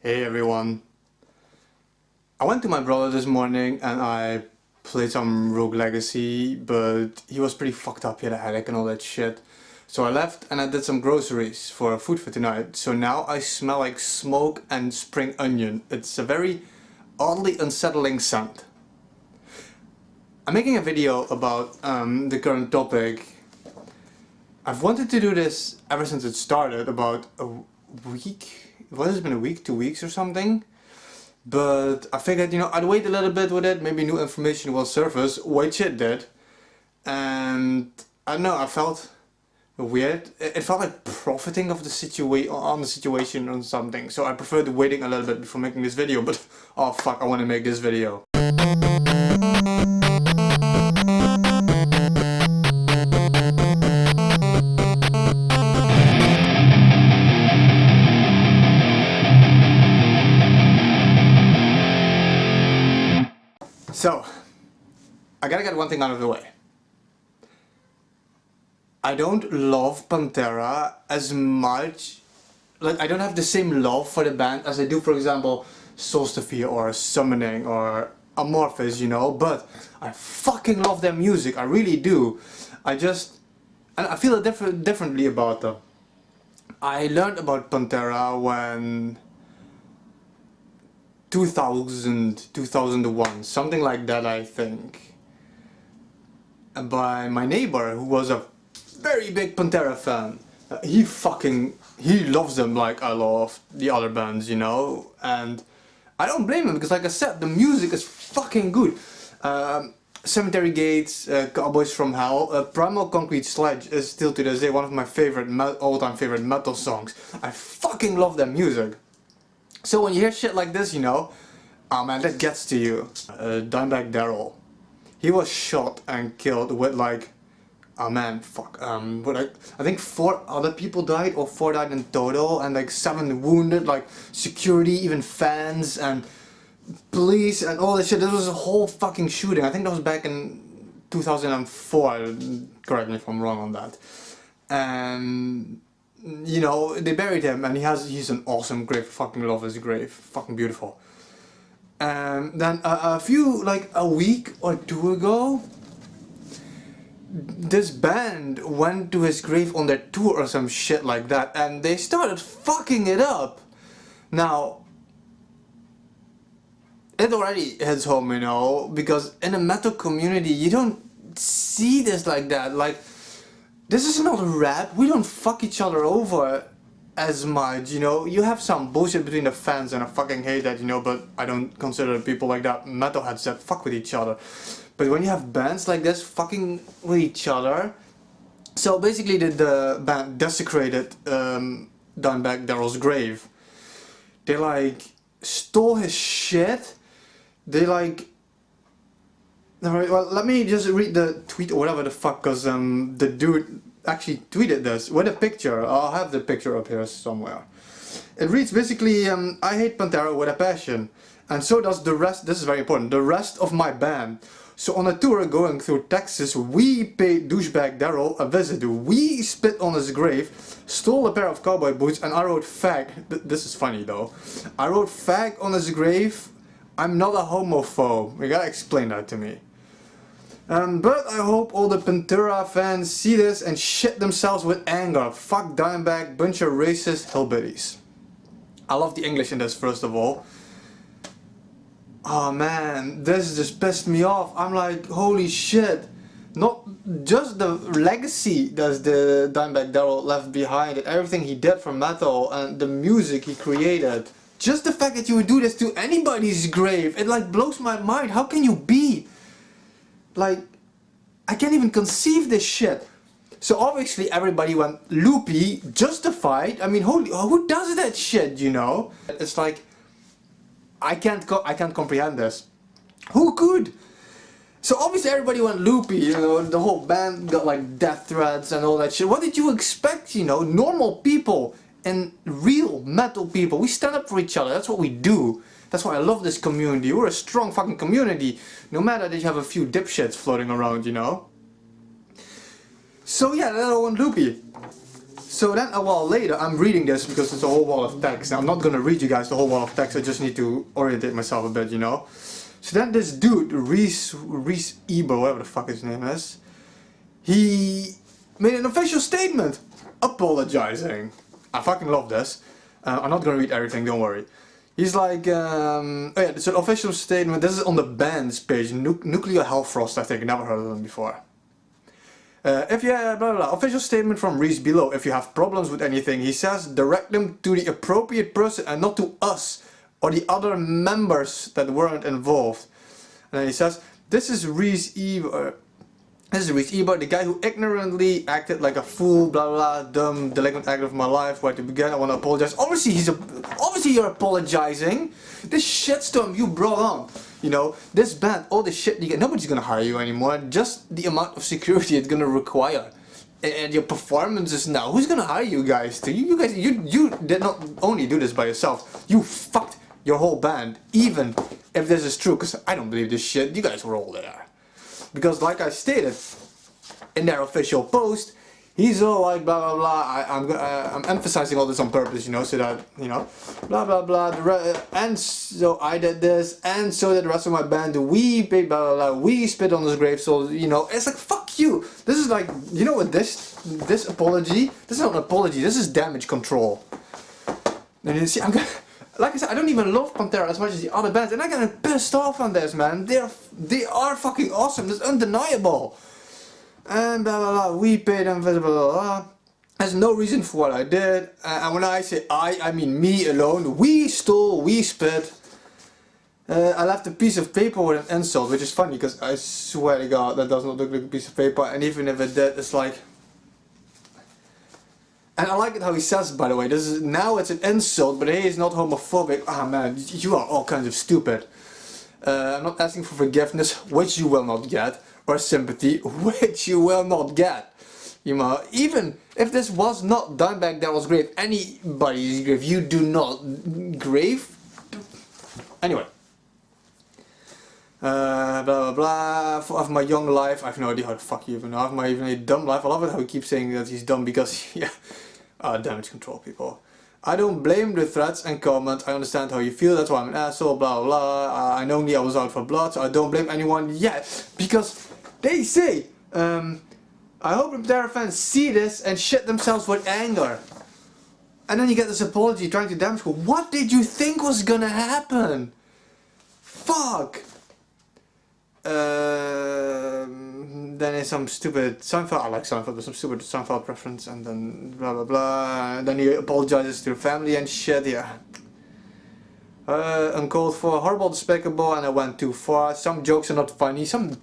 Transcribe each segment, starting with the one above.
Hey everyone. I went to my brother this morning and I played some Rogue Legacy, but he was pretty fucked up, he had a headache and all that shit. So I left and I did some groceries for food for tonight. So now I smell like smoke and spring onion. It's a very oddly unsettling scent. I'm making a video about the current topic. I've wanted to do this ever since it started, about a week. What has it been, a week, 2 weeks or something? But I figured, I'd wait a little bit with it, maybe new information will surface, which it did. And I don't know, I felt weird. It felt like profiting of the situation or something. So I preferred waiting a little bit before making this video, but oh fuck, I want to make this video. So, I gotta get one thing out of the way. I don't love Pantera as much, like I don't have the same love for the band as I do, for example, Solstice or Summoning or Amorphis, but I fucking love their music, I really do. And I feel differently about them. I learned about Pantera when 2001, something like that, I think, by my neighbor who was a very big Pantera fan. He loves them like I love the other bands, and I don't blame him because, like I said, the music is fucking good. Cemetery Gates, Cowboys from Hell, Primal Concrete Sledge is still to this day one of my favorite all-time favorite metal songs. I fucking love their music. So when you hear shit like this, oh man, that gets to you. Dimebag Darrell. He was shot and killed with like, oh man, fuck, I think 4 other people died, or 4 died in total, and like 7 wounded, like security, even fans, and police, and all this shit. This was a whole fucking shooting. I think that was back in 2004, correct me if I'm wrong on that. And they buried him, and he's an awesome grave. Fucking love his grave, fucking beautiful. And then a week or 2 ago, this band went to his grave on their tour or some shit like that, and they started fucking it up. Now, it already hits home, because in the metal community you don't see this like that. Like, this is not rap, we don't fuck each other over as much, You have some bullshit between the fans, and I fucking hate that, but I don't consider people like that metalheads that fuck with each other. But when you have bands like this fucking with each other, so basically the band desecrated Dimebag Darrell's grave. They like stole his shit. They like, alright, well, let me just read the tweet or whatever the fuck, cause the dude actually tweeted this with a picture. I'll have the picture up here somewhere. It reads basically, I hate Pantera with a passion, and so does the rest, this is very important, the rest of my band. So on a tour going through Texas, we paid douchebag Darrell a visit. We spit on his grave, stole a pair of cowboy boots, and I wrote fag. This is funny though. I wrote fag on his grave. I'm not a homophobe. You gotta explain that to me. But I hope all the Pantera fans see this and shit themselves with anger. Fuck Dimebag, bunch of racist hillbillies. I love the English in this, first of all. Oh man, this just pissed me off. I'm like, holy shit. Not just the legacy that the Dimebag Darrell left behind, and everything he did for metal and the music he created. Just the fact that you would do this to anybody's grave, it like blows my mind. How can you be? Like, I can't even conceive this shit. So obviously everybody went loopy, justified. I mean, who does that shit, It's like, I can't comprehend this. Who could? So obviously everybody went loopy, the whole band got like death threats and all that shit. What did you expect, Normal people and real metal people, we stand up for each other, that's what we do. That's why I love this community. We're a strong fucking community, no matter that you have a few dipshits floating around, So yeah, that all went loopy. So then a while later, I'm reading this because it's a whole wall of text. Now, I'm not gonna read you guys the whole wall of text, I just need to orientate myself a bit, you know. So then this dude, Reese Ebo, whatever the fuck his name is, he made an official statement apologizing. I fucking love this. I'm not gonna read everything, don't worry. He's like, oh yeah, it's an official statement. This is on the band's page, Nuclear Hellfrost, I think, never heard of them before. If you have blah, blah, blah, official statement from Reese below. If you have problems with anything, he says, direct them to the appropriate person and not to us or the other members that weren't involved. And then he says, this is Reese Ebo. This is Reese Ebo, the guy who ignorantly acted like a fool, blah blah, dumb, delinquent act of my life. Right to begin, I want to apologize. Obviously you're apologizing. This shitstorm you brought on. You know, this band, all this shit you get, nobody's gonna hire you anymore. Just the amount of security it's gonna require, and your performances now. Who's gonna hire you guys? You guys, you did not only do this by yourself. You fucked your whole band. Even if this is true, because I don't believe this shit. You guys were all there. Because like I stated in their official post, he's all like blah blah blah. I'm emphasizing all this on purpose, you know, so that, you know, blah blah blah. And so I did this, and so did the rest of my band. We paid blah blah blah. We spit on his grave, so you know, it's like fuck you. This is like, you know what? This apology. This is not an apology. This is damage control. And you see, I'm gonna. Like I said, I don't even love Pantera as much as the other bands, and I'm getting pissed off on this, man. They are fucking awesome. It's undeniable. And blah blah blah. We paid them, blah blah blah. There's no reason for what I did. And when I say I mean me alone. We stole, we spit. I left a piece of paper with an insult, which is funny because I swear to God that does not look like a piece of paper. And even if it did, it's like. And I like it how he says, by the way, this is, now it's an insult, but he is not homophobic. Ah man, you are all kinds of stupid. I'm not asking for forgiveness, which you will not get, or sympathy, which you will not get. You know, even if this was not Dimebag Darrell's grave, anybody's grave, you do not grave. Anyway. Blah blah blah. Of my young life, I have no idea how the fuck you even know. Of my even dumb life, I love it how he keeps saying that he's dumb because, yeah, damage control people. I don't blame the threats and comments. I understand how you feel. That's why I'm an asshole. Blah blah blah. I know I was out for blood, so I don't blame anyone yet because they say, I hope the Pantera fans see this and shit themselves with anger. And then you get this apology trying to damage control. What did you think was gonna happen? Fuck. Then is some stupid Seinfeld, I like Seinfeld, but some stupid Seinfeld reference, and then blah blah blah, and then he apologizes to the family and shit, yeah. Uncalled for, horrible, despicable, and I went too far. Some jokes are not funny, some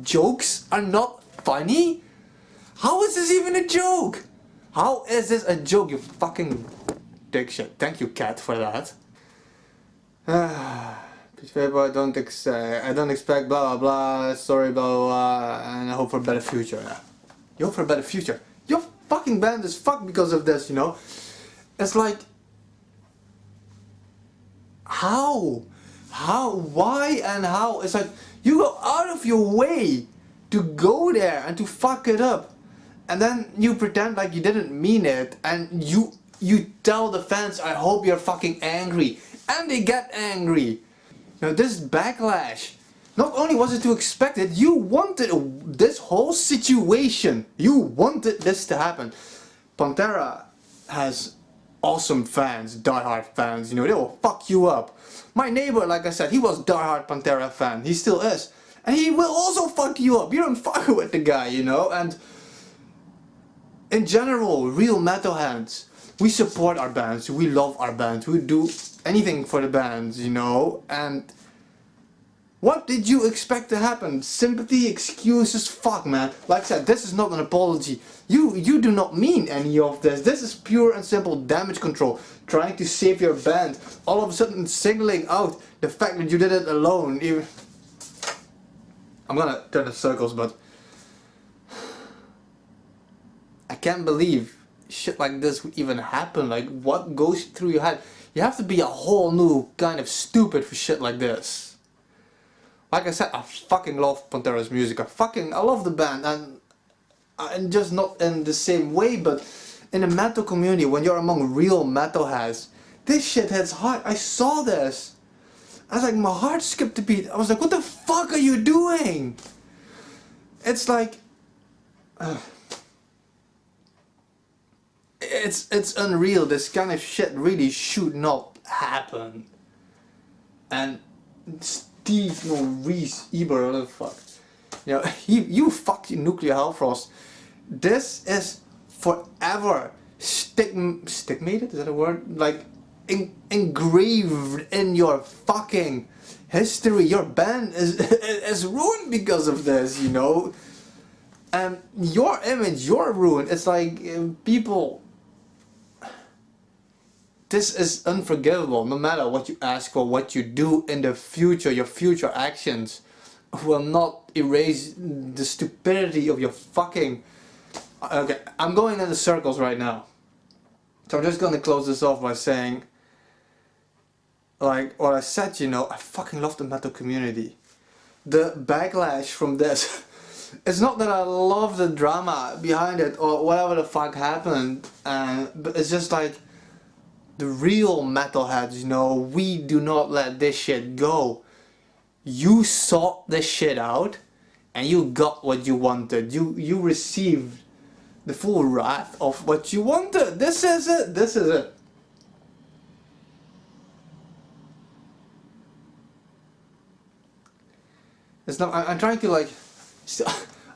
jokes are not funny? How is this even a joke? How is this a joke, you fucking dick shit? Thank you, cat, for that. I don't expect blah blah blah, sorry blah blah blah, and I hope for a better future. Yeah. You hope for a better future. Your fucking band is fucked because of this, you know? It's like, how? Why and how? It's like, you go out of your way to go there and to fuck it up. And then you pretend like you didn't mean it, and you tell the fans, I hope you're fucking angry. And they get angry. Now this backlash, not only was it to expect it, you wanted this whole situation. You wanted this to happen. Pantera has awesome fans, diehard fans, you know, they will fuck you up. My neighbor, like I said, he was diehard Pantera fan, he still is. And he will also fuck you up, you don't fuck with the guy, you know, and in general, real metalheads, we support our bands, we love our bands, we do anything for the bands, you know, and what did you expect to happen? Sympathy, excuses, fuck man. Like I said, this is not an apology. You do not mean any of this. This is pure and simple damage control. Trying to save your band. All of a sudden singling out the fact that you did it alone. Even I'm gonna turn in circles, but I can't believe shit like this would even happen. Like, what goes through your head? You have to be a whole new kind of stupid for shit like this. Like I said, I fucking love Pantera's music. I love the band, and just not in the same way, but in the metal community, when you're among real metalheads, this shit hits hard. I saw this. I was like, my heart skipped a beat. I was like, what the fuck are you doing? It's like, it's unreal. This kind of shit really should not happen. And Steve, no, Reese, Eber, whatever the fuck. You know, you fucking nuclear hellfrost. This is forever stigmated, is that a word? Like, engraved in your fucking history. Your band is ruined because of this, you know. And your image, you're ruined. It's like, people, this is unforgivable. No matter what you ask for, what you do in the future, your future actions will not erase the stupidity of your fucking... Okay, I'm going in the circles right now. So I'm just gonna close this off by saying, like what I said, you know, I fucking love the metal community. The backlash from this, it's not that I love the drama behind it or whatever the fuck happened, but it's just like, the real metalheads, you know, we do not let this shit go. You sought this shit out and you got what you wanted. You received the full wrath of what you wanted. This is it. This is it. It's not, I'm trying to like,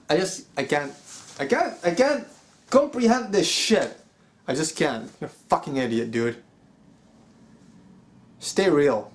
I can't comprehend this shit. I just can't. You're a fucking idiot, dude. Stay real.